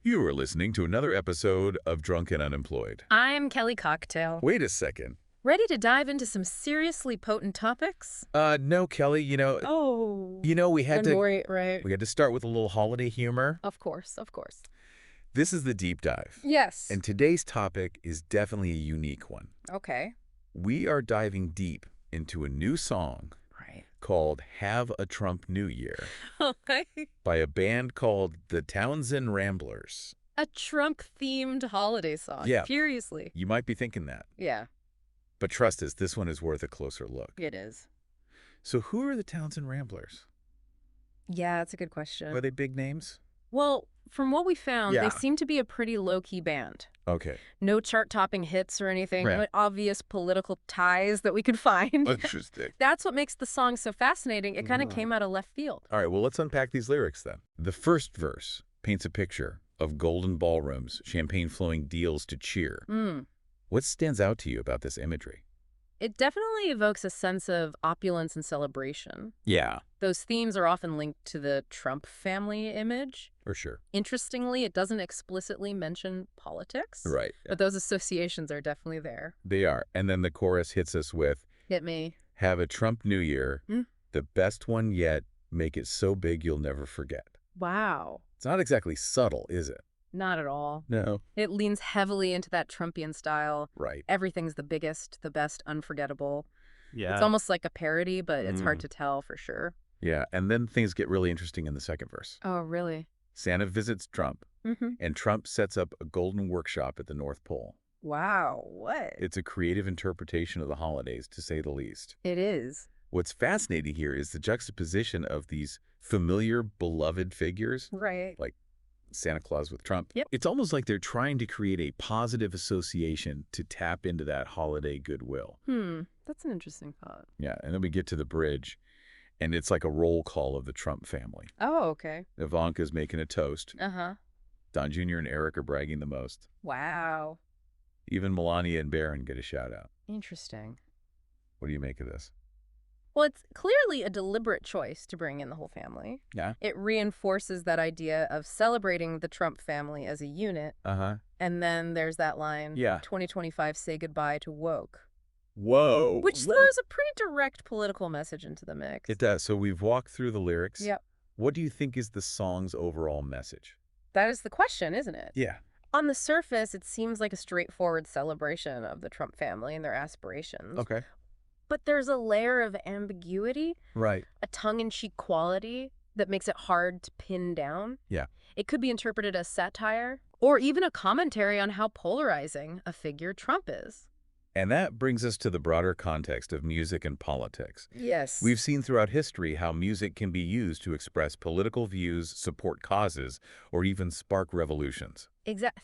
You are listening to another episode of Drunk and Unemployed. I'm Kelly Cocktail. Wait a second. Ready to dive into some seriously potent topics? No, Kelly, Oh. we had to Right. we had to start with a little holiday humor. Of course, of course. This is the deep dive. Yes. And today's topic is definitely a unique one. Okay. We are diving deep into a new song Right. called Have a Trump New Year Okay. by a band called the Townsend Ramblers. A Trump-themed holiday song. Yeah. Furiously. You might be thinking that, Yeah, but trust us, this one is worth a closer look. it is. So who are the Townsend Ramblers? Yeah, that's a good question. Are they big names? Well, from what we found, Yeah. they seem to be a pretty low-key band. Okay. No chart-topping hits or anything. Right. No obvious political ties that we could find. Interesting. That's what makes the song so fascinating. It kind of Right. came out of left field. All right, well, let's unpack these lyrics then. The first verse paints a picture of golden ballrooms, champagne-flowing deals to cheer. What stands out to you about this imagery? It definitely evokes a sense of opulence and celebration. Yeah. Those themes are often linked to the Trump family image. For sure. Interestingly, it doesn't explicitly mention politics. Right. But those associations are definitely there. They are. And then the chorus hits us with, Hit me. have a Trump New Year, Hmm. the best one yet, make it so big you'll never forget. Wow. It's not exactly subtle, is it? Not at all. No. It leans heavily into that Trumpian style. Right. Everything's the biggest, the best, unforgettable. Yeah. It's almost like a parody, but it's hard to tell for sure. Yeah, and then things get really interesting in the second verse. Oh, really? Santa visits Trump, and Trump sets up a golden workshop at the North Pole. Wow. What? It's a creative interpretation of the holidays, to say the least. It is. What's fascinating here is the juxtaposition of these familiar, beloved figures, Right. like Santa Claus with Trump. Yep. It's almost like they're trying to create a positive association to tap into that holiday goodwill. That's an interesting thought. Yeah, and then we get to the bridge, and it's like a roll call of the Trump family. Oh, okay. Ivanka's making a toast. Uh-huh. Don Jr. and Eric are bragging the most. Wow. Even Melania and Barron get a shout-out. Interesting. What do you make of this? Well, it's clearly a deliberate choice to bring in the whole family. Yeah. It reinforces that idea of celebrating the Trump family as a unit. Uh-huh. And then there's that line, Yeah. 2025, say goodbye to woke, Whoa. which throws a pretty direct political message into the mix. It does. So we've walked through the lyrics. Yep. What do you think is the song's overall message? That is the question, isn't it? Yeah. On the surface, it seems like a straightforward celebration of the Trump family and their aspirations. Okay. But there's a layer of ambiguity, Right. a tongue-in-cheek quality that makes it hard to pin down. Yeah. It could be interpreted as satire or even a commentary on how polarizing a figure Trump is. And that brings us to the broader context of music and politics. Yes. We've seen throughout history how music can be used to express political views, support causes, or even spark revolutions.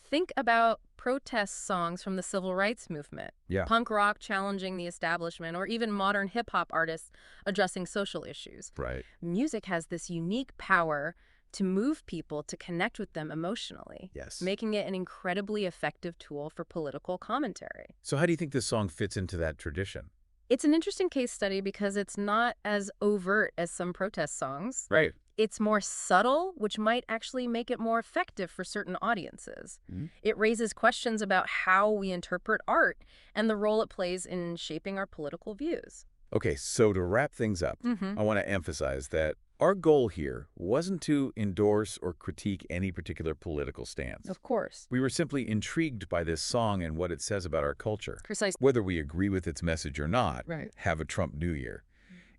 Think about protest songs from the civil rights movement. Yeah. Punk rock challenging the establishment, or even modern hip-hop artists addressing social issues. Right. Music has this unique power to move people to connect with them emotionally, Yes. making it an incredibly effective tool for political commentary. So how do you think this song fits into that tradition? It's an interesting case study because it's not as overt as some protest songs. Right. It's more subtle, which might actually make it more effective for certain audiences. It raises questions about how we interpret art and the role it plays in shaping our political views. Okay, so to wrap things up, I want to emphasize that our goal here wasn't to endorse or critique any particular political stance. Of course. We were simply intrigued by this song and what it says about our culture. Precisely. Whether we agree with its message or not, Right. Have a Trump New Year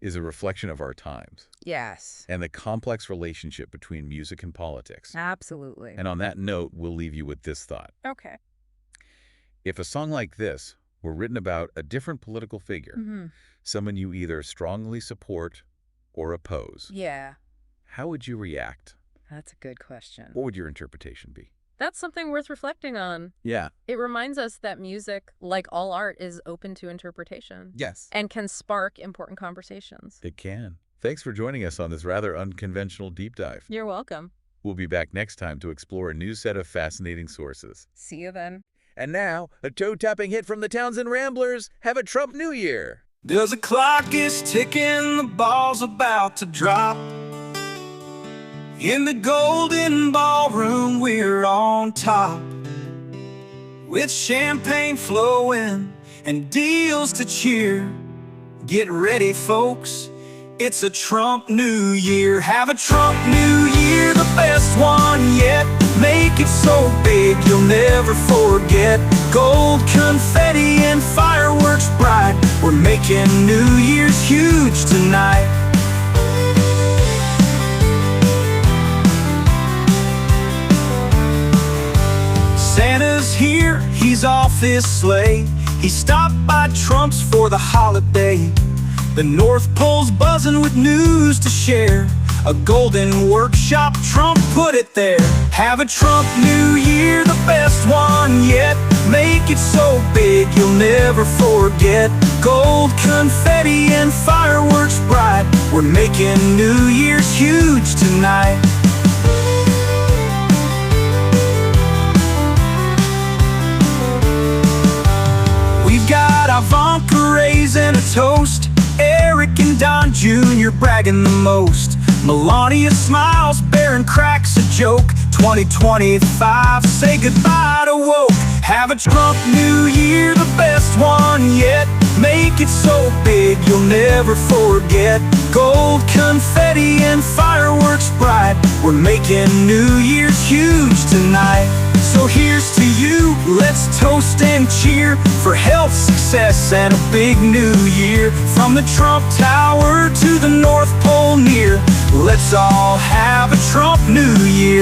is a reflection of our times Yes. and the complex relationship between music and politics. Absolutely. And on that note, we'll leave you with this thought. Okay. If a song like this were written about a different political figure, someone you either strongly support or oppose, Yeah, how would you react? that's a good question. What would your interpretation be? That's something worth reflecting on. Yeah. It reminds us that music, like all art, is open to interpretation Yes. and can spark important conversations. It can. Thanks for joining us on this rather unconventional deep dive. You're welcome. We'll be back next time to explore a new set of fascinating sources. See you then. And now, a toe-tapping hit from the Townsend Ramblers. Have a Trump New Year! There's a clock is ticking, the ball's about to drop. In the golden ballroom, we're on top, with champagne flowing and deals to cheer. Get ready, folks, it's a Trump New Year. Have a Trump New Year, the best one yet. Make it so big you'll never forget. Gold, confetti, and fireworks bright. We're making New Year's huge tonight. Santa's here, he's off his sleigh. He stopped by Trump's for the holiday. The North Pole's buzzing with news to share. A golden workshop, Trump put it there. Have a Trump New Year, the best one yet. Make it so big you'll never forget. Gold, confetti, and fireworks bright. We're making New Year's huge tonight. We've got Ivanka raising a toast. Eric and Don Jr. bragging the most. Melania smiles, Barron cracks a joke. 2025, say goodbye to woke. Have a Trump New Year, the best one yet. Make it so big you'll never forget. Gold, confetti, and fireworks bright. We're making New Year's huge tonight. So here's to you, let's toast and cheer for health, success, and a big new year. From the Trump Tower to the North Pole near, let's all have a Trump New Year.